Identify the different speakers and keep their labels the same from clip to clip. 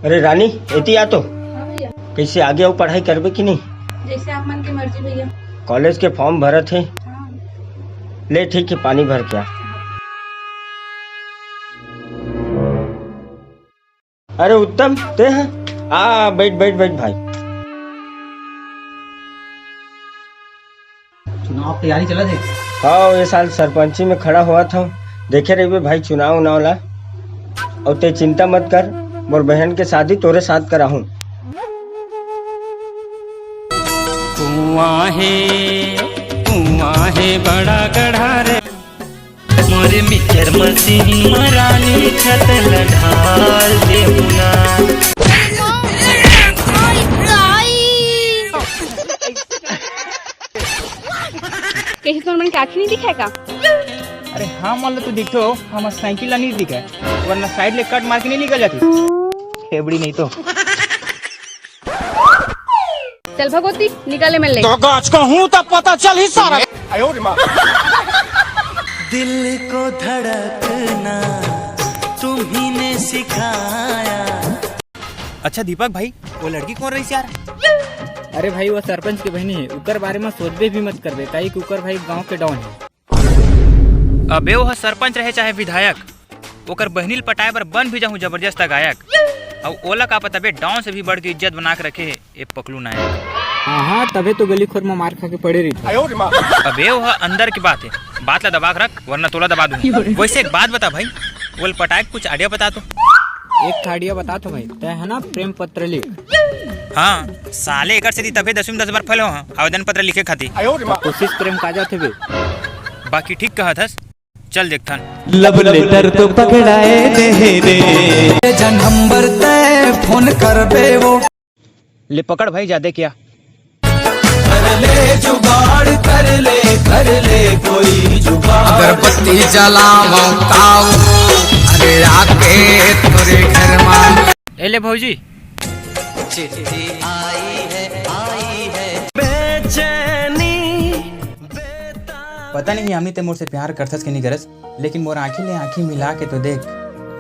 Speaker 1: अरे रानी एती आ तो
Speaker 2: हाँ भैया।
Speaker 1: कैसे आगे आओ पढ़ाई करबे कि नहीं?
Speaker 2: जैसे आप मन की मर्जी भैया।
Speaker 1: कॉलेज के फॉर्म भरत है।
Speaker 2: हाँ।
Speaker 1: ले ठीक है, पानी भर के आ। अरे उत्तम ते हैं? आ बैठ बैठ बैठ भाई।
Speaker 3: चुनाव तैयारी चला थे।
Speaker 1: हाँ ये साल सरपंची में खड़ा हुआ था, देखे रहिए भाई चुनाव उनाव ला। और ते चिंता मत कर, मोर बहन के शादी तोरे साथ कराहूँ।
Speaker 4: कुआं है बड़ा गढ़ा रे मोरे मिक्सर मशीन मरानी छत ढाल दे मुना।
Speaker 2: कहीं तो मन की आँखें नहीं दिखेगा?
Speaker 3: अरे हाँ मान लो तू दिखते हो, हमारा साइकिल नहीं दिखा है, वरना साइड ले कट मार के नहीं निकल जाती फेबड़ी नहीं तो।
Speaker 2: चल भगवती निकाले मिल ले।
Speaker 4: तो गाछ का हूँ तब पता चल ही सारा। दिल को धड़कना तुम्ही ने सिखाया।
Speaker 3: अच्छा दीपक भाई, वो लड़की कौन रही यार? अरे भाई वो सरपंच की बहनी है, उकर बारे में सोचबे भी मत करबे, काई कि उकर भाई गांव के डॉन है।
Speaker 5: अबे वो सरपंच रहे चाहे विधायक, ओकर बहनील पटाए बर बन भी जाऊं जबरदस्त गायक। और ओला का पता बे डाउन से भी बढ़ के इज्जत बना के रखे है ये पकलू नायक।
Speaker 3: हाँ तबे तो गली खोर में मार खा के पड़े रही।
Speaker 5: अबे वो अंदर की बात है, बात ला दबा के रख वरना तोला दबा दूंगा। वैसे एक बात बता भाई, वो पटाए कुछ आइडिया बता तो।
Speaker 3: एक आइडिया बता तो भाई, तय है ना प्रेम पत्र लिख।
Speaker 5: हाँ साले एकर से तबे 10 में 10 बार फैल हो आवेदन पत्र लिखे खाती।
Speaker 3: कोशिश प्रेम काजा थे बे।
Speaker 5: बाकी ठीक कहा था, चल देखथन।
Speaker 4: लब लेटर तो पकड़ाए रे जनंबर ते फोन करबे वो।
Speaker 3: ले पकड़ भाई, ज्यादा क्या
Speaker 4: कर ले जुगाड़ कर ले कोई जुगाड़। अगरबत्ती जलाओ ताऊ अरे आके तोरे घर में।
Speaker 5: ए ले भौजी,
Speaker 4: चिट्ठी आई है बेचैनी।
Speaker 3: पता नहीं हमनी ते मोर से प्यार करथस कि नहीं करस, लेकिन मोर आँखी ले आँखी मिला के तो देख,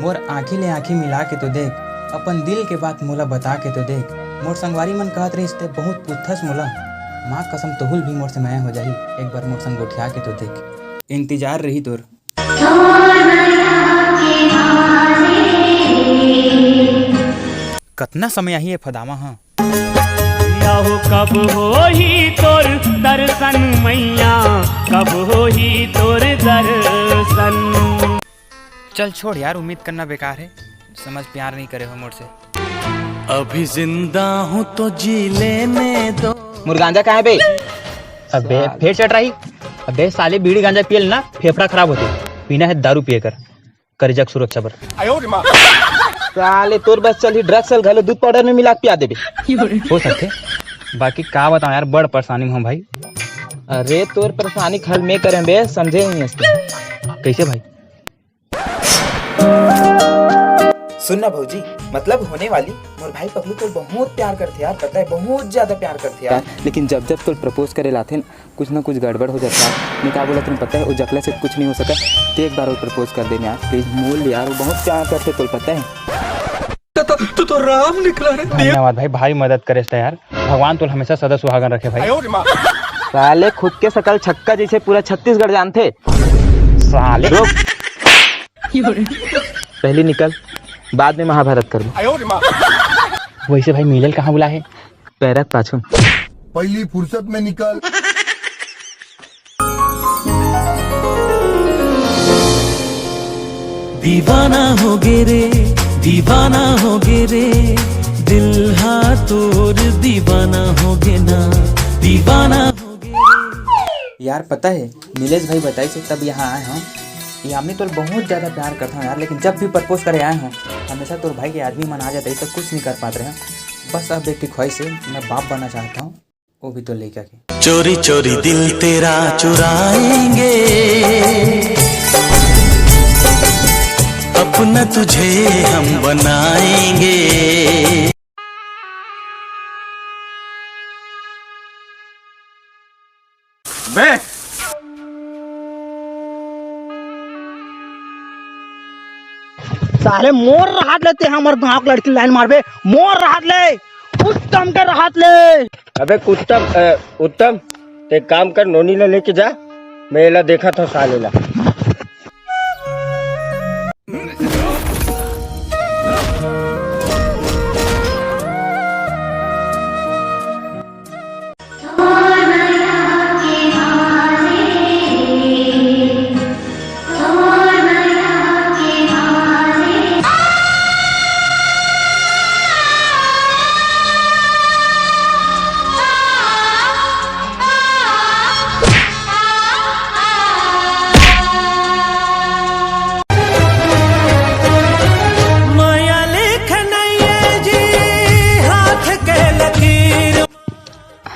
Speaker 3: मोर आँखी ले आँखी मिला के तो देख, अपन दिल के बात मोला बता के तो देख। मोर संगवारी मन कहत रही ते बहुत पूछथस मोला, माँ कसम तोहुल भी मोर से माया हो जाही, एक बार मोर संग गोठिया के तो देख। इंतजार रही तोर।
Speaker 5: कितना समय आई है फदामा। हाँ
Speaker 4: हो कब हो ही तोर दर्शन मैया, कब हो ही तोर दर्शन।
Speaker 5: चल छोड़ यार, उम्मीद करना बेकार है, समझ प्यार नहीं करे हो मोर से।
Speaker 4: अभी जिंदा हूँ तो जी लेने दो।
Speaker 3: मुर्गांजा कहाँ है बे? अबे फिर चढ़ रही। अबे साले बीड़ी गांजा पियल ना फेफड़ा खराब होते, पीना है दारू पिए कर जग सुरक्षा पर। साले तोर बस चल ही ड्रग्स सल घलो दूध पाउडर में मिला के पिया देबे हो सकते। बाकी का बताऊं यार, बड़ परेशानी में हूं भाई। अरे तोर परेशानी खल में करे बे, समझे नहीं इसके कैसे भाई?
Speaker 6: सुनना भौजी, मतलब होने वाली मोर भाई पगलू तो बहुत प्यार करते यार, पता है बहुत ज्यादा प्यार करते यार।
Speaker 3: लेकिन जब जब तो प्रपोज करे लाथे कुछ ना कुछ गड़बड़ हो जाता है। मैं क्या बोला तुम्हें पता है, वो जकला से कुछ नहीं हो सका, तो एक बार वो प्रपोज कर देने यार प्लीज। मोल यार वो बहुत प्यार करते, तो पता है।
Speaker 4: तो राम निकला रे।
Speaker 5: धन्यवाद भाई, भाई मदद करे यार, भगवान तो हमेशा सदा सुहागन रखे भाई।
Speaker 3: साले खुद के सकल छक्का जैसे पूरा छत्तीसगढ़ जानते साले। पहले निकल, बाद में महाभारत कर लो।
Speaker 5: वैसे भाई मिलल कहाँ बुला है?
Speaker 3: पैरक पाछू
Speaker 7: पहली फुर्सत में निकल।
Speaker 4: दीवाना हो गे रे, दीवाना हो गे रे, दिल तोर दीवाना हो गे ना, दीवाना हो गे।
Speaker 3: यार पता है नीलेश भाई बताई से तब यहाँ आए हैं। ये हमने तो बहुत ज़्यादा प्यार करता हूँ यार, लेकिन जब भी प्रपोज करे आए हैं हमेशा तो भाई के आदमी मन आ जाते हैं, तो कुछ नहीं कर पाते हैं। बस अब एक ख्वाहिश है, मैं बाप बनना चाहता हूँ, वो भी तो लेकर के।
Speaker 4: चोरी चोरी दिल तेरा चुराएंगे, अपना तुझे हम बनाएंगे।
Speaker 3: साले मोर राहत लेते हमर गांव के लड़की लाइन मारबे मोर राहत ले उत्तम के राहत ले।
Speaker 1: अबे उत्तम ते काम कर, नोनी ला लेके जा, मैं एला देखा था साले ला।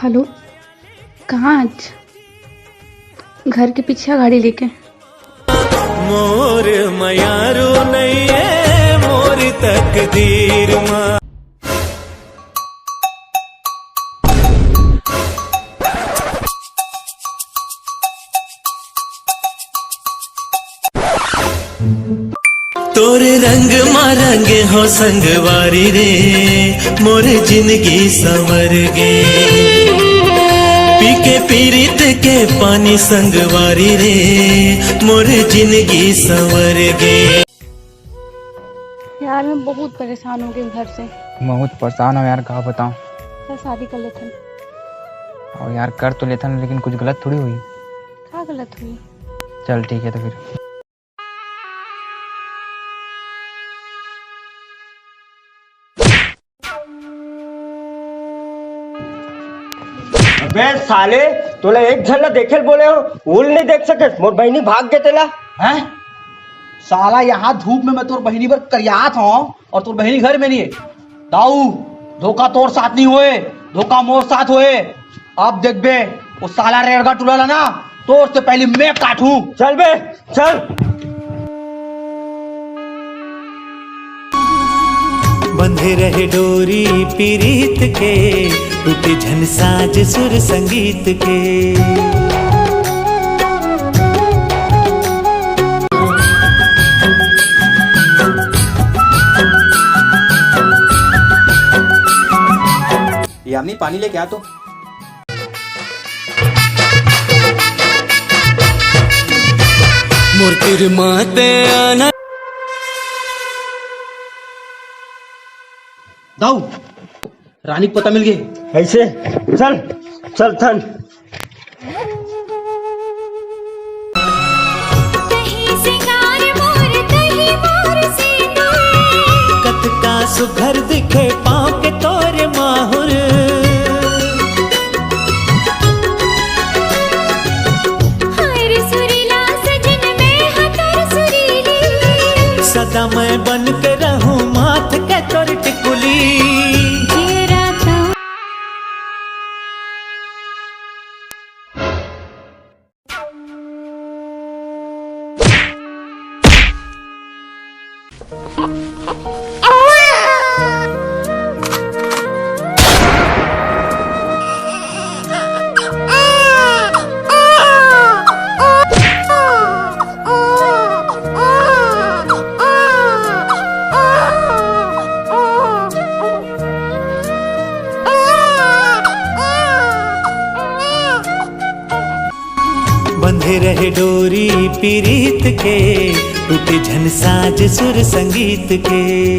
Speaker 2: हेलो, कहाँ आज? घर के पीछे गाड़ी लेके।
Speaker 4: मोर मयारो नहीं है मोर तकदीर माँ। तोरे रंग मारंगे हो संगवारी रे मोरे जिंदगी संवर गे पीके पीरित के पानी संगवारी रे मोरे जिंदगी संवर गे।
Speaker 2: यार मैं बहुत परेशान हो गई घर से।
Speaker 3: बहुत परेशान हो यार, कहा बताऊं।
Speaker 2: सर शादी कर लेते
Speaker 3: और यार कर तो लेता ना, लेकिन कुछ गलत थोड़ी हुई।
Speaker 2: क्या गलत हुई?
Speaker 3: चल ठीक है तो फिर।
Speaker 1: अबे साले, तोला एक झल्ला देखे बोले हो, उल नहीं देख सके, मोर बहनी भाग गए तेला।
Speaker 3: हैं? साला यहाँ धूप में मैं तोर बहनी पर करियात हूँ और तोर बहनी घर में नहीं है। दाऊ धोखा तोर साथ नहीं हुए, धोखा मोर साथ हुए। अब देख बे वो साला रेड़गा टुला ना तो उससे पहले मैं काटूं।
Speaker 1: चल बे चल।
Speaker 4: बंधे रहे डोरी पीरीत के टूटे झन साज सुर संगीत के।
Speaker 6: यामिनी पानी लेके आ तो।
Speaker 4: मूर्तिर माते आना
Speaker 3: दाऊ रानी को पता मिल गई।
Speaker 1: ऐसे चल चल थन।
Speaker 4: कत का सुघर दिखे पाँव के तोरे माहुर। सदा मैं बन के रहूं माथ के तोर टिकुली। बंधे रहे डोरी पीरीत के टूटे झन साज सुर संगीत के।